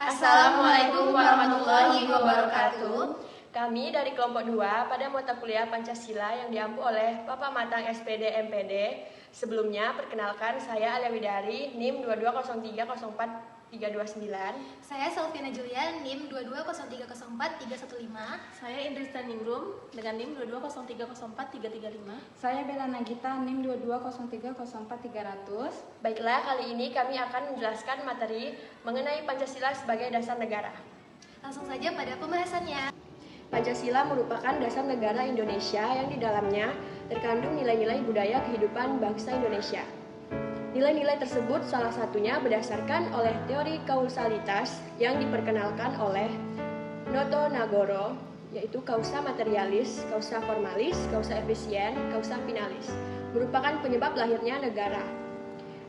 Assalamualaikum warahmatullahi wabarakatuh. Kami dari kelompok 2 pada mata kuliah Pancasila yang diampu oleh Bapak Matang SPD MPD. Sebelumnya, perkenalkan saya Alia Widari, NIM 22030439. Saya Selvina Julia, NIM 22030431. Saya Indrista Ningrum dengan NIM 2203043335. Saya Bella Nagita, NIM 22030430. Baiklah, kali ini kami akan menjelaskan materi mengenai Pancasila sebagai dasar negara. Langsung saja pada pembahasannya. Pancasila merupakan dasar negara Indonesia yang di dalamnya terkandung nilai-nilai budaya kehidupan bangsa Indonesia. Nilai-nilai tersebut salah satunya berdasarkan oleh teori kausalitas yang diperkenalkan oleh Noto Nagoro, yaitu kausa materialis, kausa formalis, kausa efisien, kausa finalis, merupakan penyebab lahirnya negara.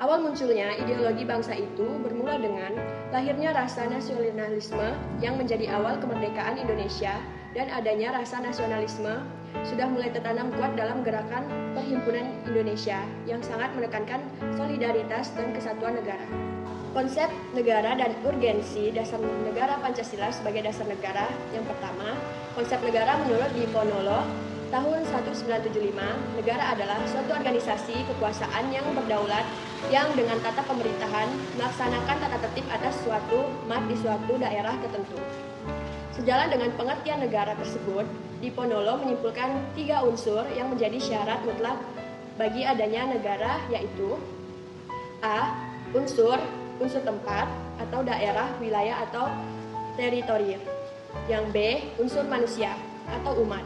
Awal munculnya ideologi bangsa itu bermula dengan lahirnya rasa nasionalisme yang menjadi awal kemerdekaan Indonesia, dan adanya rasa nasionalisme sudah mulai tertanam kuat dalam gerakan Perhimpunan Indonesia yang sangat menekankan solidaritas dan kesatuan negara. Konsep negara dan urgensi dasar negara Pancasila sebagai dasar negara. Yang pertama, konsep negara menurut Diponolo tahun 1975, negara adalah suatu organisasi kekuasaan yang berdaulat yang dengan tata pemerintahan melaksanakan tata tertib atas suatu mat di suatu daerah tertentu. Sejalan dengan pengertian negara tersebut, Diponolo menyimpulkan 3 unsur yang menjadi syarat mutlak bagi adanya negara, yaitu A. Unsur tempat atau daerah, wilayah atau teritori. Yang B. Unsur manusia atau umat,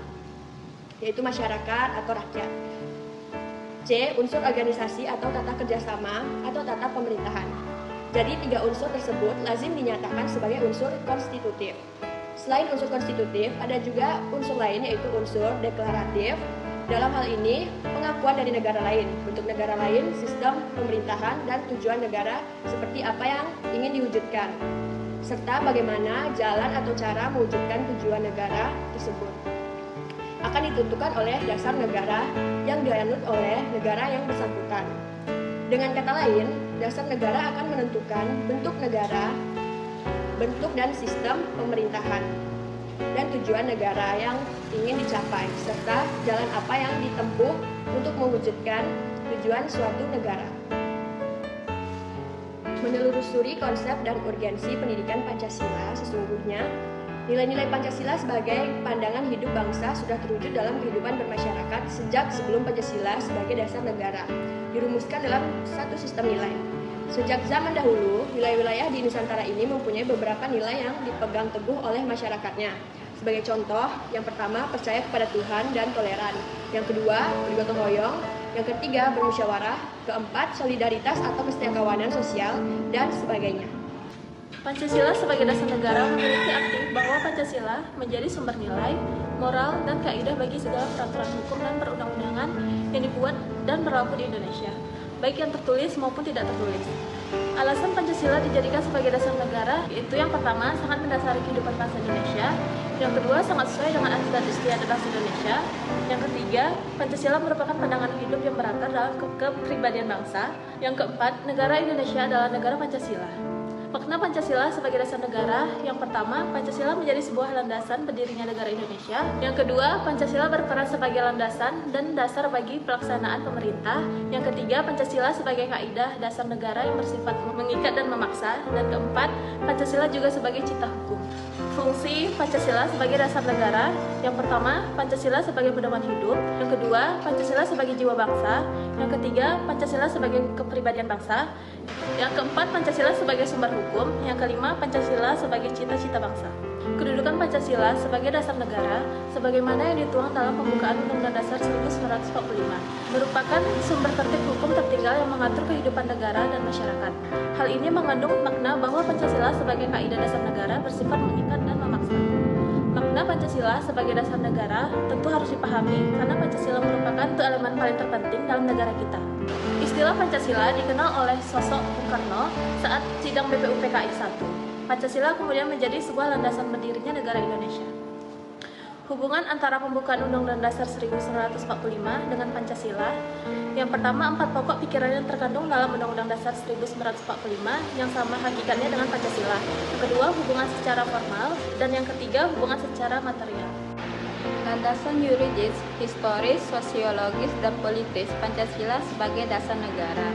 yaitu masyarakat atau rakyat. C. Unsur organisasi atau tata kerjasama atau tata pemerintahan. Jadi 3 unsur tersebut lazim dinyatakan sebagai unsur konstitutif. Selain unsur konstitutif, ada juga unsur lain, yaitu unsur deklaratif. Dalam hal ini, pengakuan dari negara lain, bentuk negara lain, sistem pemerintahan, dan tujuan negara seperti apa yang ingin diwujudkan, serta bagaimana jalan atau cara mewujudkan tujuan negara tersebut akan ditentukan oleh dasar negara yang dianut oleh negara yang bersangkutan. Dengan kata lain, dasar negara akan menentukan bentuk negara, bentuk dan sistem pemerintahan, dan tujuan negara yang ingin dicapai, serta jalan apa yang ditempuh untuk mewujudkan tujuan suatu negara. Menelusuri konsep dan urgensi pendidikan Pancasila, sesungguhnya nilai-nilai Pancasila sebagai pandangan hidup bangsa sudah terwujud dalam kehidupan bermasyarakat sejak sebelum Pancasila sebagai dasar negara dirumuskan dalam satu sistem nilai. Sejak zaman dahulu, wilayah-wilayah di Nusantara ini mempunyai beberapa nilai yang dipegang teguh oleh masyarakatnya. Sebagai contoh, yang pertama, percaya kepada Tuhan dan toleran. Yang kedua, bergotong royong. Yang ketiga, bermusyawarah. Keempat, solidaritas atau kesetiyakawanan sosial, dan sebagainya. Pancasila sebagai dasar negara memiliki arti bahwa Pancasila menjadi sumber nilai, moral, dan kaidah bagi segala peraturan hukum dan perundang-undangan yang dibuat dan berlaku di Indonesia, baik yang tertulis maupun tidak tertulis. Alasan Pancasila dijadikan sebagai dasar negara yaitu yang pertama, sangat mendasari kehidupan bangsa Indonesia. Yang kedua, sangat sesuai dengan asas dan istiadat bangsa Indonesia. Yang ketiga, Pancasila merupakan pandangan hidup yang berakar dalam kepribadian bangsa. Yang keempat, negara Indonesia adalah negara Pancasila. Makna Pancasila sebagai dasar negara. Yang pertama, Pancasila menjadi sebuah landasan berdirinya negara Indonesia. Yang kedua, Pancasila berperan sebagai landasan dan dasar bagi pelaksanaan pemerintah. Yang ketiga, Pancasila sebagai kaidah dasar negara yang bersifat mengikat dan memaksa. Dan keempat, Pancasila juga sebagai cita hukum. Fungsi Pancasila sebagai dasar negara. Yang pertama, Pancasila sebagai pedoman hidup. Yang kedua, Pancasila sebagai jiwa bangsa. Yang ketiga, Pancasila sebagai kepribadian bangsa. Yang keempat, Pancasila sebagai sumber hukum. Yang kelima, Pancasila sebagai cita-cita bangsa. Kedudukan Pancasila sebagai dasar negara, sebagaimana yang dituang dalam pembukaan Undang-Undang Dasar 1945, merupakan sumber tertib hukum tertinggal yang mengatur kehidupan negara dan masyarakat. Hal ini mengandung makna bahwa Pancasila sebagai kaidah dasar negara bersifat mengikat dan memaksa. Makna Pancasila sebagai dasar negara tentu harus dipahami karena Pancasila merupakan elemen paling terpenting dalam negara kita. Istilah Pancasila dikenal oleh sosok Bung Karno saat sidang BPUPKI 1. Pancasila kemudian menjadi sebuah landasan berdirinya negara Indonesia. Hubungan antara pembukaan Undang-Undang Dasar 1945 dengan Pancasila. Yang pertama, 4 pokok pikiran yang terkandung dalam Undang-Undang Dasar 1945 yang sama hakikatnya dengan Pancasila. Yang kedua, hubungan secara formal, dan yang ketiga, hubungan secara material. Landasan yuridis, historis, sosiologis, dan politis Pancasila sebagai dasar negara.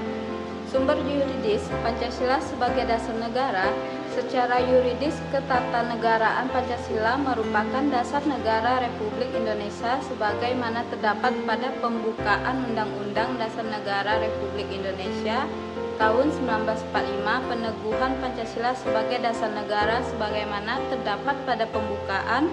Sumber yuridis Pancasila sebagai dasar negara. Secara yuridis, ketatanegaraan Pancasila merupakan dasar negara Republik Indonesia sebagaimana terdapat pada pembukaan Undang-Undang Dasar Negara Republik Indonesia tahun 1945, peneguhan Pancasila sebagai dasar negara sebagaimana terdapat pada pembukaan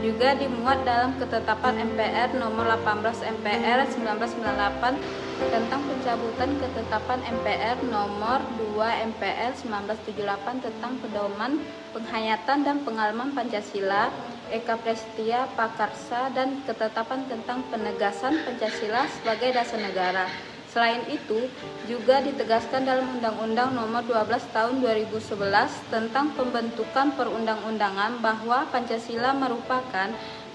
juga dimuat dalam ketetapan MPR nomor 18 MPR 1998 tentang pencabutan ketetapan MPR nomor 2 MPR 1978 tentang pedoman penghayatan dan pengalaman Pancasila, Eka Prasetya Pakarsa, dan ketetapan tentang penegasan Pancasila sebagai dasar negara. Selain itu, juga ditegaskan dalam Undang-Undang Nomor 12 Tahun 2011 tentang pembentukan perundang-undangan bahwa Pancasila merupakan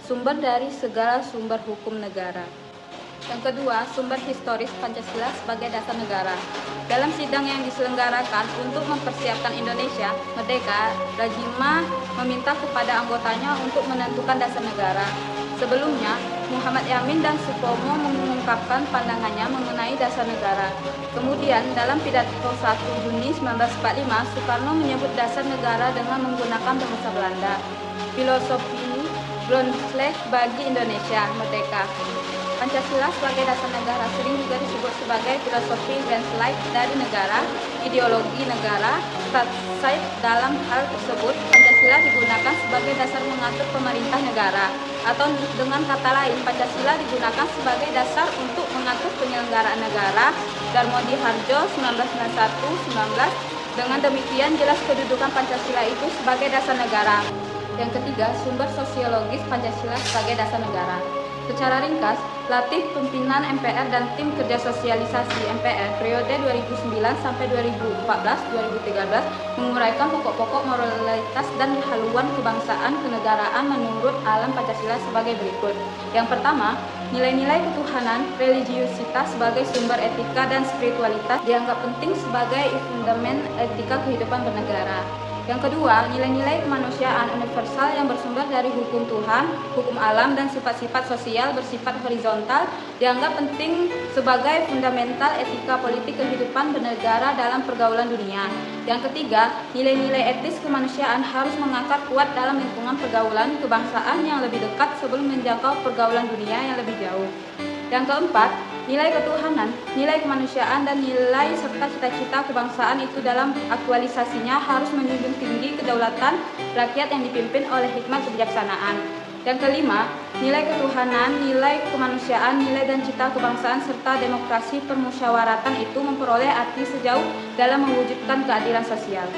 sumber dari segala sumber hukum negara. Yang kedua, sumber historis Pancasila sebagai dasar negara. Dalam sidang yang diselenggarakan untuk mempersiapkan Indonesia merdeka, Rajimah meminta kepada anggotanya untuk menentukan dasar negara. Sebelumnya, Muhammad Yamin dan Supomo mengungkapkan pandangannya mengenai dasar negara. Kemudian, dalam pidato 1 Juni 1945, Soekarno menyebut dasar negara dengan menggunakan bahasa Belanda. Filosofi Grondslag bagi Indonesia merdeka. Pancasila sebagai dasar negara sering juga disebut sebagai filosofi Grondslag dari negara, ideologi negara. Terkait dalam hal tersebut, Pancasila digunakan sebagai dasar mengatur pemerintah negara. Atau dengan kata lain, Pancasila digunakan sebagai dasar untuk mengatur penyelenggaraan negara. Darmodi Harjo 1991-19. Dengan demikian jelas kedudukan Pancasila itu sebagai dasar negara. Yang ketiga, sumber sosiologis Pancasila sebagai dasar negara. Secara ringkas, latih pimpinan MPR dan tim kerja sosialisasi MPR periode 2009 sampai 2014-2013 menguraikan pokok-pokok moralitas dan haluan kebangsaan kenegaraan menurut alam Pancasila sebagai berikut. Yang pertama, nilai-nilai ketuhanan, religiusitas sebagai sumber etika dan spiritualitas dianggap penting sebagai fundament etika kehidupan bernegara. Yang kedua, nilai-nilai kemanusiaan universal yang bersumber dari hukum Tuhan, hukum alam, dan sifat-sifat sosial bersifat horizontal dianggap penting sebagai fundamental etika politik kehidupan bernegara dalam pergaulan dunia. Yang ketiga, nilai-nilai etis kemanusiaan harus mengakar kuat dalam lingkungan pergaulan kebangsaan yang lebih dekat sebelum menjangkau pergaulan dunia yang lebih jauh. Yang keempat, nilai ketuhanan, nilai kemanusiaan, dan nilai serta cita-cita kebangsaan itu dalam aktualisasinya harus menjunjung tinggi kedaulatan rakyat yang dipimpin oleh hikmat kebijaksanaan. Yang kelima, nilai ketuhanan, nilai kemanusiaan, nilai dan cita kebangsaan serta demokrasi permusyawaratan itu memperoleh arti sejauh dalam mewujudkan keadilan sosial.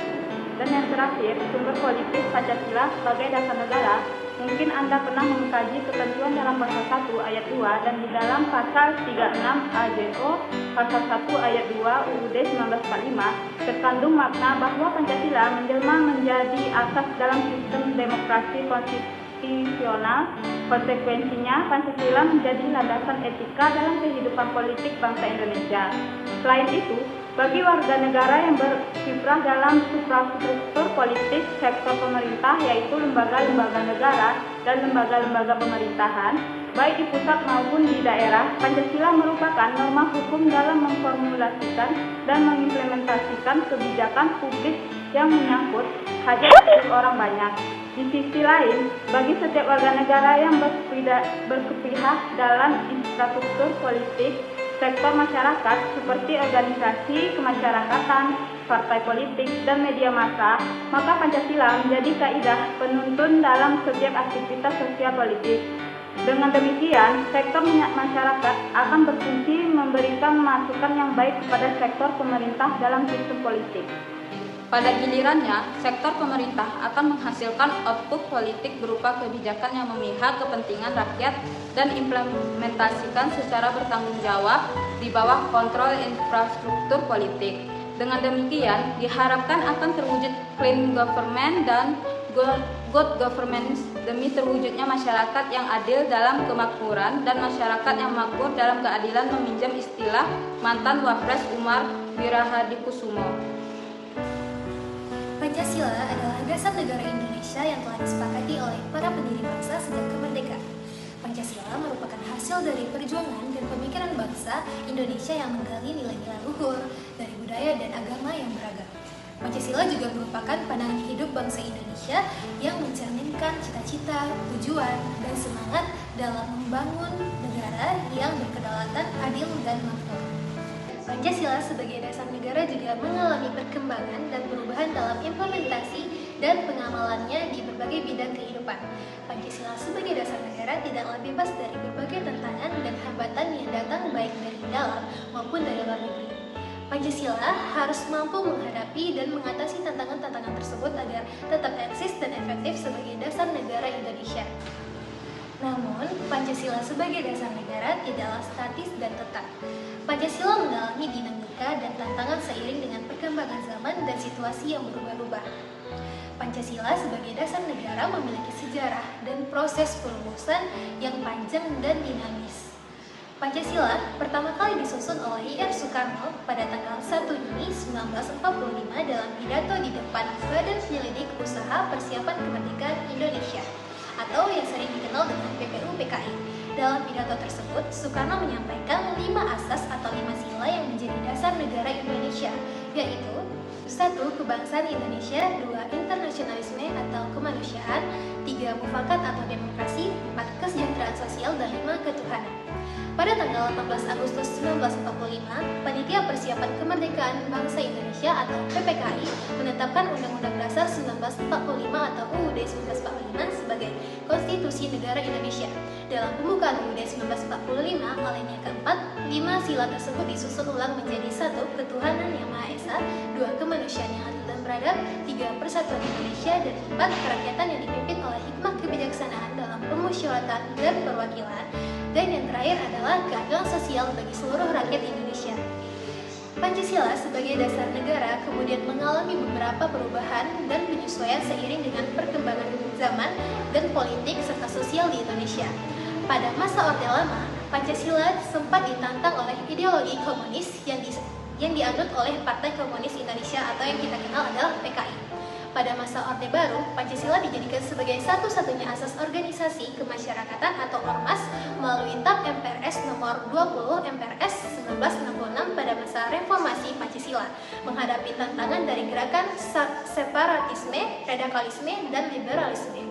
Dan yang terakhir, sumber politis Pancasila sebagai dasar negara. Mungkin Anda pernah mengkaji ketentuan dalam pasal 1 ayat 2 dan di dalam pasal 36 AJO pasal 1 ayat 2 UUD 1945 terkandung makna bahwa Pancasila menjelma menjadi asas dalam sistem demokrasi konstitusional. Konsekuensinya, Pancasila menjadi landasan etika dalam kehidupan politik bangsa Indonesia. Selain itu, bagi warga negara yang berkiprah dalam suprastruktur politik sektor pemerintah, yaitu lembaga-lembaga negara dan lembaga-lembaga pemerintahan, baik di pusat maupun di daerah, Pancasila merupakan norma hukum dalam memformulasikan dan mengimplementasikan kebijakan publik yang menyangkut hajat hidup orang banyak. Di sisi lain, bagi setiap warga negara yang berkepihak dalam infrastruktur politik, sektor masyarakat seperti organisasi kemasyarakatan, partai politik, dan media massa, maka Pancasila menjadi kaidah penuntun dalam setiap aktivitas sosial politik. Dengan demikian, sektor masyarakat akan berfungsi memberikan masukan yang baik kepada sektor pemerintah dalam sistem politik. Pada gilirannya, sektor pemerintah akan menghasilkan output politik berupa kebijakan yang memihak kepentingan rakyat dan implementasikan secara bertanggung jawab di bawah kontrol infrastruktur politik. Dengan demikian, diharapkan akan terwujud clean government dan good governance demi terwujudnya masyarakat yang adil dalam kemakmuran dan masyarakat yang makmur dalam keadilan, meminjam istilah mantan Wapres Umar Wirahadikusumo. Pancasila adalah dasar negara Indonesia yang telah disepakati oleh para pendiri bangsa sejak kemerdekaan. Pancasila merupakan hasil dari perjuangan dan pemikiran bangsa Indonesia yang menggali nilai-nilai luhur dari budaya dan agama yang beragam. Pancasila juga merupakan pandangan hidup bangsa Indonesia yang mencerminkan cita-cita, tujuan, dan semangat dalam membangun negara yang berkedaulatan, adil, dan makmur. Pancasila sebagai dasar negara juga mengalami perkembangan dan perubahan dalam implementasi dan pengamalannya di berbagai bidang kehidupan. Pancasila sebagai dasar negara tidaklah bebas dari berbagai tantangan dan hambatan yang datang baik dari dalam maupun dari luar negeri. Pancasila harus mampu menghadapi dan mengatasi tantangan-tantangan tersebut agar tetap eksis dan efektif sebagai dasar negara Indonesia. Namun, Pancasila sebagai dasar negara tidaklah statis dan tetap. Pancasila mengalami dinamika dan tantangan seiring dengan perkembangan zaman dan situasi yang berubah-ubah. Pancasila sebagai dasar negara memiliki sejarah dan proses perumusan yang panjang dan dinamis. Pancasila pertama kali disusun oleh I.R. Soekarno pada tanggal 1 Juni 1945 dalam pidato di depan Badan Penyelidik Usaha Persiapan Kemerdekaan Indonesia atau yang sering dikenal dengan BPUPKI. Dalam pidato tersebut, Soekarno menyampaikan 5 asas atau 5 sila yang menjadi dasar negara Indonesia, yaitu 1. Kebangsaan Indonesia, 2. Internasionalisme atau kemanusiaan, 3. Mufakat atau demokrasi, 4. Kesejahteraan sosial, dan 5. Ketuhanan. Pada tanggal 18 Agustus 1945, Panitia Persiapan Kemerdekaan Bangsa Indonesia atau PPKI menetapkan Undang-Undang Dasar 1945 atau UUD 1945 sebagai Konstitusi Negara Indonesia. Dalam pembukaan UUD 1945, alinea keempat, 5 sila tersebut disusun ulang menjadi 1. Ketuhanan yang Maha Esa, 2. Kemanusiaan yang adil dan beradab, 3. Persatuan Indonesia, dan 4. Kerakyatan yang dipimpin oleh hikmah kebijaksanaan dalam pemusyawaratan dan perwakilan. Dan yang terakhir adalah keadilan sosial bagi seluruh rakyat Indonesia. Pancasila sebagai dasar negara kemudian mengalami beberapa perubahan dan penyesuaian seiring dengan perkembangan zaman dan politik serta sosial di Indonesia. Pada masa Orde Lama, Pancasila sempat ditantang oleh ideologi komunis yang dianut oleh Partai Komunis Indonesia atau yang kita kenal adalah PKI. Pada masa Orde Baru, Pancasila dijadikan sebagai satu-satunya asas organisasi kemasyarakatan atau Ormas melalui TAP MPRS nomor 20 MPRS 1966 pada masa reformasi Pancasila, menghadapi tantangan dari gerakan separatisme, radikalisme, dan liberalisme.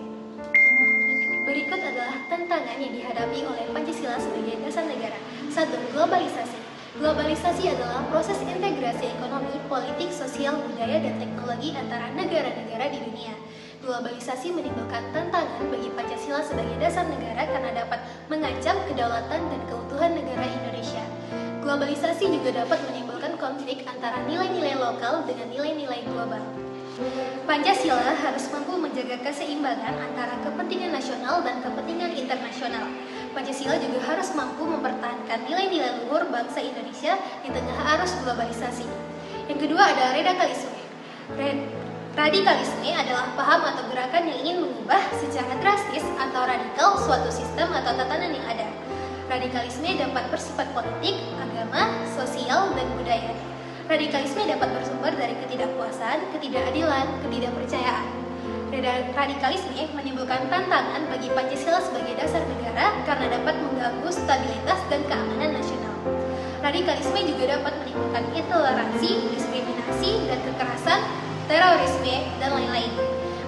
Berikut adalah tantangan yang dihadapi oleh Pancasila sebagai dasar negara. 1. Globalisasi. Globalisasi adalah proses integrasi ekonomi, politik, sosial, budaya, dan teknologi antara negara-negara di dunia. Globalisasi menimbulkan tantangan bagi Pancasila sebagai dasar negara karena dapat mengancam kedaulatan dan keutuhan negara Indonesia. Globalisasi juga dapat menimbulkan konflik antara nilai-nilai lokal dengan nilai-nilai global. Pancasila harus mampu menjaga keseimbangan antara kepentingan nasional dan kepentingan internasional. Pancasila juga harus mampu mempertahankan nilai-nilai luhur bangsa Indonesia di tengah arus globalisasi. Yang kedua adalah radikalisme. Radikalisme adalah paham atau gerakan yang ingin mengubah secara drastis atau radikal suatu sistem atau tatanan yang ada. Radikalisme dapat bersifat politik, agama, sosial, dan budaya. Radikalisme dapat bersumber dari ketidakpuasan, ketidakadilan, ketidakpercayaan. Radikalisme menimbulkan tantangan bagi Pancasila sebagai dasar negara karena dapat mengganggu stabilitas dan keamanan nasional. Radikalisme juga dapat menimbulkan intoleransi, diskriminasi, dan kekerasan, terorisme, dan lain-lain.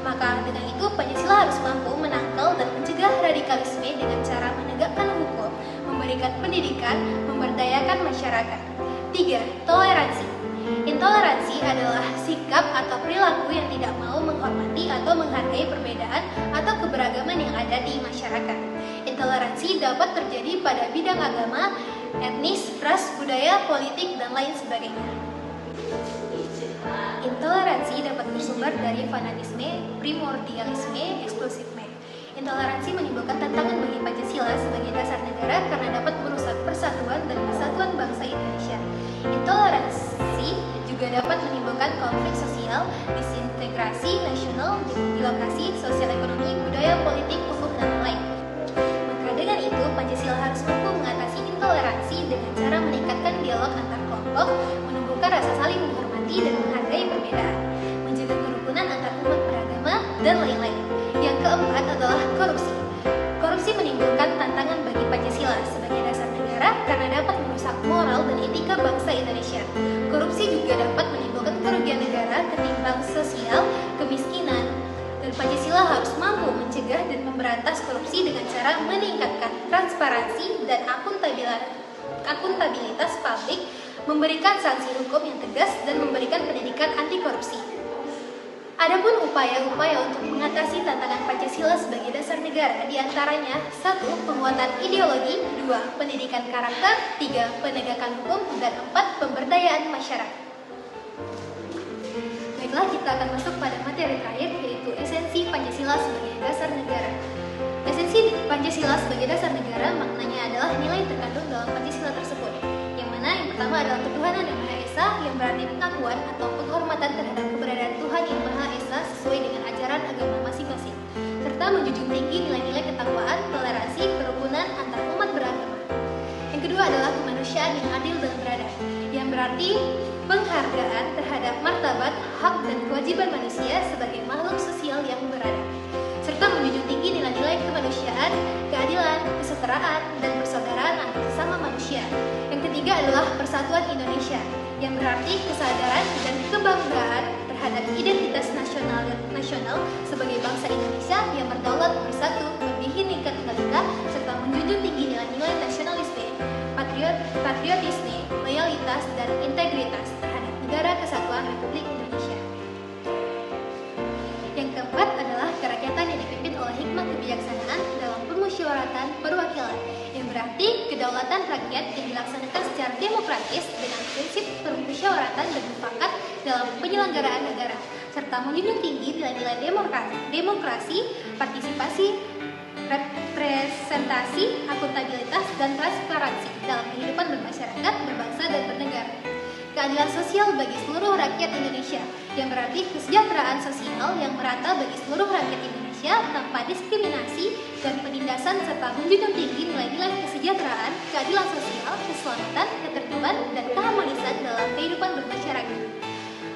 Maka dengan itu Pancasila harus mampu menangkal dan mencegah radikalisme dengan cara menegakkan hukum, memberikan pendidikan, memberdayakan masyarakat. 3. Toleransi. Intoleransi adalah sikap atau perilaku yang tidak mau menghormati atau menghargai perbedaan atau keberagaman yang ada di masyarakat. Intoleransi dapat terjadi pada bidang agama, etnis, ras, budaya, politik, dan lain sebagainya. Intoleransi dapat bersumber dari fanatisme, primordialisme, eksklusifme. Intoleransi menimbulkan tantangan bagi Pancasila sebagai dasar negara karena dapat merusak persatuan dan kesatuan bangsa Indonesia. Intoleransi juga juga dapat menimbulkan konflik sosial, disintegrasi nasional, dilokasi sosial ekonomi, budaya, politik, hukum, dan lain-lain. Maka dengan itu, Pancasila harus mampu mengatasi intoleransi dengan cara meningkatkan dialog antar kelompok, menumbuhkan rasa saling menghormati dan menghargai perbedaan, menjaga kerukunan antar umat beragama, dan lain-lain. Yang keempat adalah korupsi. Korupsi menimbulkan tantangan bagi Pancasila sebagai dasar negara karena dapat merusak moral dan etika bangsa Indonesia. Korupsi juga dapat menimbulkan kerugian negara ketimbang sosial, kemiskinan, dan Pancasila harus mampu mencegah dan memberantas korupsi dengan cara meningkatkan transparansi dan akuntabilitas publik, memberikan sanksi hukum yang tegas, dan memberikan pendidikan anti korupsi. Adapun upaya-upaya untuk mengatasi tantangan Pancasila sebagai dasar negara diantaranya 1. Penguatan ideologi, 2. Pendidikan karakter, 3. Penegakan hukum, dan 4. Pemberdayaan masyarakat. Baiklah, kita akan masuk pada materi terakhir, yaitu esensi Pancasila sebagai dasar negara. Esensi Pancasila sebagai dasar negara maknanya adalah nilai terkandung dalam Pancasila tersebut, yang mana yang pertama adalah ketuhanan yang Maha Esa, yang berarti pengakuan atau penghormatan terhadap keberadaan Tuhan yang Maha Esa sesuai dengan ajaran agama masing-masing, serta menjunjung tinggi nilai-nilai ketakwaan, toleransi, kerukunan antar umat beragama. Yang kedua adalah kemanusiaan yang adil dan beradab, yang berarti penghargaan terhadap martabat, hak, dan kewajiban manusia sebagai makhluk sosial yang beradab, serta menjunjung tinggi nilai-nilai kemanusiaan, keadilan, kesetaraan, dan persaudaraan antar sesama manusia. Yang ketiga adalah persatuan Indonesia, yang berarti kesadaran dan kebanggaan terhadap identitas nasional sebagai bangsa Indonesia yang berdaulat, bersatu, berbihinika tunggal ika, serta menjunjung tinggi nilai-nilai nasionalisme, patriotisme, loyalitas, dan integritas terhadap negara kesatuan Republik Indonesia. Yang keempat adalah kerakyatan yang dipimpin oleh hikmah kebijaksanaan dalam permusyawaratan perwakilan, yang berarti kedaulatan rakyat yang dilaksanakan secara demokratis dengan prinsip permusyawaratan dan mufakat dalam penyelenggaraan negara, serta menjunjung tinggi nilai-nilai demokrasi, partisipasi, representasi, akuntabilitas, dan transparansi dalam kehidupan bermasyarakat, berbangsa, dan bernegara. Keadilan sosial bagi seluruh rakyat Indonesia, yang berarti kesejahteraan sosial yang merata bagi seluruh rakyat Indonesia tanpa diskriminasi dan penindasan, serta menjunjung tinggi nilai-nilai kesejahteraan, keadilan sosial, keselamatan, ketertiban, dan keharmonisan dalam kehidupan bermasyarakat.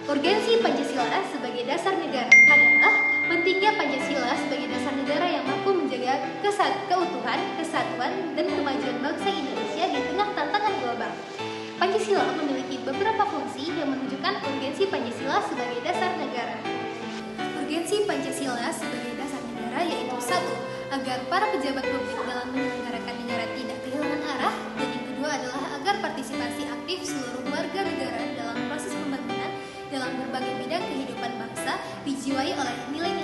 Urgensi Pancasila sebagai dasar negara adalah pentingnya Pancasila sebagai dasar negara yang mampu menjaga keutuhan, kesatuan, dan kemajuan bangsa Indonesia di tengah tantangan global. Pancasila memiliki beberapa fungsi yang menunjukkan urgensi Pancasila sebagai dasar negara. Urgensi Pancasila sebagai dasar negara yaitu 1. Agar para pejabat publik dalam menyelenggarakan negara tidak kehilangan arah, dan yang kedua adalah agar partisipasi aktif seluruh warga negara dalam proses pembangunan dalam berbagai bidang kehidupan bangsa dijiwai oleh nilai-nilai